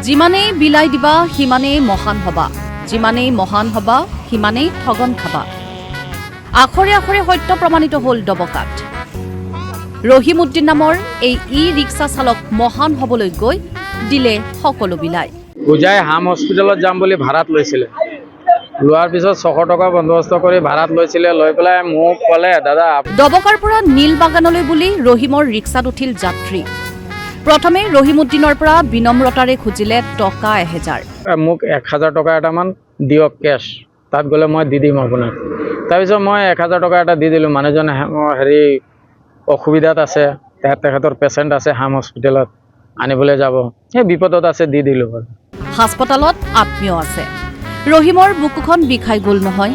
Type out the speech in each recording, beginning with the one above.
যিমানেই বিলাই দিবা সিমানেই মহান হবা, যিমানেই মহান হবা সিমানেই ঠগন খাবা। আখৰে আখৰে সত্য প্ৰমাণিত হ'ল ডবকাত। ৰহিমউদ্দিন নামৰ এই ৰিক্সা চালক মহান হ'বলৈ গৈ দিলে সকলো বিলাই। বুজাই হাম হস্পিটেলত যাম বুলি ভাড়াত লৈছিলে। লোৱাৰ পিছত 600 টকা বন্দোবস্ত কৰি ভাড়াত লৈছিলে। লৈ পেলাই মোক ক'লে, দাদা ডবকাৰ পৰা নীলবাগানলৈ বুলি ৰহিমৰ ৰিক্সাত উঠিল যাত্ৰী। প্ৰথমে ৰহিমউদ্দিনৰ পৰা বিনম্ৰতাৰে খুজিলে টকা 1000। মোক 1000 টকা এটামান দিয়ক কেছ, তাত গ'লে মই দি দিম আপোনাক। তাৰপিছত মই 1000 টকা এটা দি দিলোঁ। মানুহজন হেৰি অসুবিধাত আছে, তেখেতৰ পেচেণ্ট আছে হাম হস্পিটেলত, আনিবলৈ যাব, সেই বিপদত আছে, দি দিলোঁ। হাস্পতালত আত্মীয় আছে। ৰহিমৰ বুকুখন বিষাই গ'ল নহয়।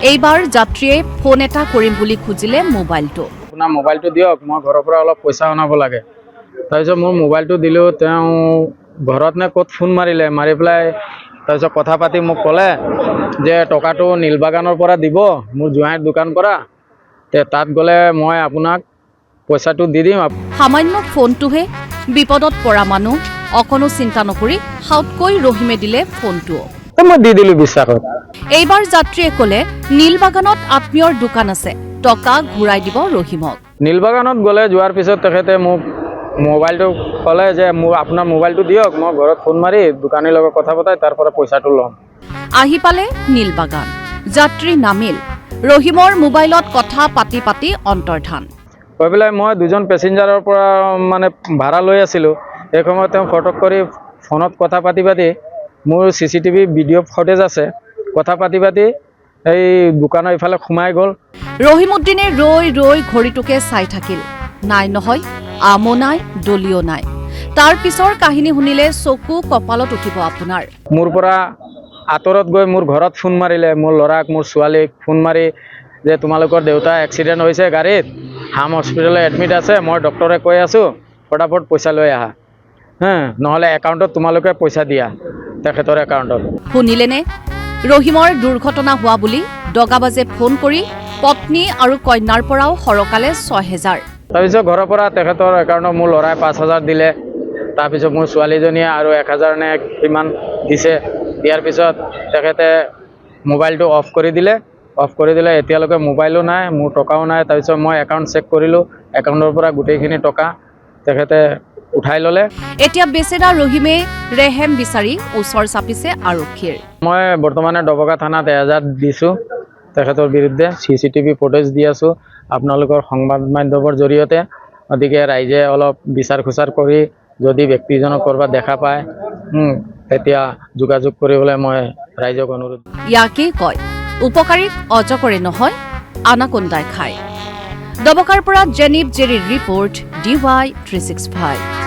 এইবাৰ যাত্ৰীয়ে ফোন এটা কৰিম বুলি খুজিলে মোবাইলটো। আপোনাৰ মোবাইলটো দিয়ক, মই ঘৰৰ পৰা অলপ পইচা অনাব লাগে। তাৰপিছত মোৰ মোবাইলটো দিলোঁ। তেওঁ ঘৰত নে ক'ত ফোন মাৰিলে, মাৰি পেলাই তাৰপিছত কথা পাতি মোক ক'লে যে টকাটো নীলবাগানৰ পৰা দিব, মোৰ জোঁৱাইৰ দোকান পৰা, তাত গ'লে মই আপোনাক পইচাটো দি দিম। সামান্য ফোনটোহে, বিপদত পৰা মানুহ অকণো চিন্তা নকৰি সাউতকৈ ৰহিমে দিলে ফোনটো। মই দি দিলোঁ বিশ্বাসত। এইবাৰ যাত্ৰীয়ে ক'লে নীলবাগানত আত্মীয়ৰ দোকান আছে, টকা ঘূৰাই দিব ৰহিমক। নীলবাগানত গ'লে, যোৱাৰ পিছত তেখেতে মোক মোবাইলটো ক'লে যে আপোনাৰ মোবাইলটো দিয়ক, মই ঘৰত ফোন মাৰি দোকানীৰ লগত কথা পতাই তাৰ পৰা পইচাটো ল'ম। আহি পালে নীলবাগান। যাত্ৰী নামিল। ৰহিমৰ মোবাইলত কথা পাতি পাতি অন্তৰ্ধান। কৈ পেলাই মই 2জন পেছেঞ্জাৰৰ পৰা মানে ভাড়া লৈ আছিলোঁ। এই সময়ত তেওঁ ফটক কৰি ফোনত কথা পাতি পাতি, মোৰ CCTV ভিডিঅ' ফুটেজ আছে, কথা পাতি পাতি এই দোকানৰ ইফালে সোমাই গ'ল। ৰহিমউদ্দিনে ৰৈ ৰৈ ঘড়ীটোকে চাই থাকিল। নাই নহয়, আমো নাই, দলিও নাই। তাৰ পিছৰ কাহিনী শুনিলে চকু কপালত উঠিব আপোনাৰ। মোৰ পৰা আঁতৰত গৈ মোৰ ঘৰত ফোন মাৰিলে, মোৰ ল'ৰাক, মোৰ ছোৱালীক ফোন মাৰি যে তোমালোকৰ দেউতা এক্সিডেণ্ট হৈছে গাড়ীত, হাম হস্পিটেলত এডমিট আছে, মই ডক্টৰে কৈ আছোঁ ফটাফট পইচা লৈ আহা, নহ'লে একাউণ্টত তোমালোকে পইচা দিয়া, তেখেতৰ একাউণ্টত। শুনিলেনে? ৰহিমৰ দুৰ্ঘটনা হোৱা বুলি দগাবাজে ফোন কৰি পত্নী আৰু কন্যাৰ পৰাও সৰকালে 6000। তাৰপিছত ঘৰৰ পৰা তেখেতৰ একাউণ্টত মোৰ ল'ৰাই 5000 দিলে। তাৰপিছত মোৰ ছোৱালীজনীয়ে আৰু 1000 নে কিমান দিছে। দিয়াৰ পিছত তেখেতে মোবাইলটো অফ কৰি দিলে। এতিয়ালৈকে মোবাইলো নাই, মোৰ টকাও নাই। তাৰপিছত মই একাউণ্ট চেক কৰিলোঁ, একাউণ্টৰ পৰা গোটেইখিনি টকা তেখেতে উঠাই ল'লে। এতিয়া বেচেৰা ৰহিমে ৰেহেম বিচাৰি ওচৰ চাপিছে আৰক্ষীৰ। মই বৰ্তমানে ডবকা থানাত এজাহাৰ দিছোঁ তেখেতৰ বিৰুদ্ধে। CCTV ফুটেজ দি আছোঁ আপোনালোকৰ সংবাদ মাধ্যমৰ জৰিয়তে। গতিকে ৰাইজে অলপ বিচাৰ খোচাৰ কৰি যদি ব্যক্তিজনক ক'ৰবাত দেখা পায়, তেতিয়া যোগাযোগ কৰিবলৈ মই ৰাইজক অনুৰোধ। ইয়াকেই কয় উপকাৰীক অজগৰে নহয়, আনাকোন্দাই খায়। ডবকাৰ পৰা জেনিব জেৰিৰ ৰিপৰ্ট, DY 365।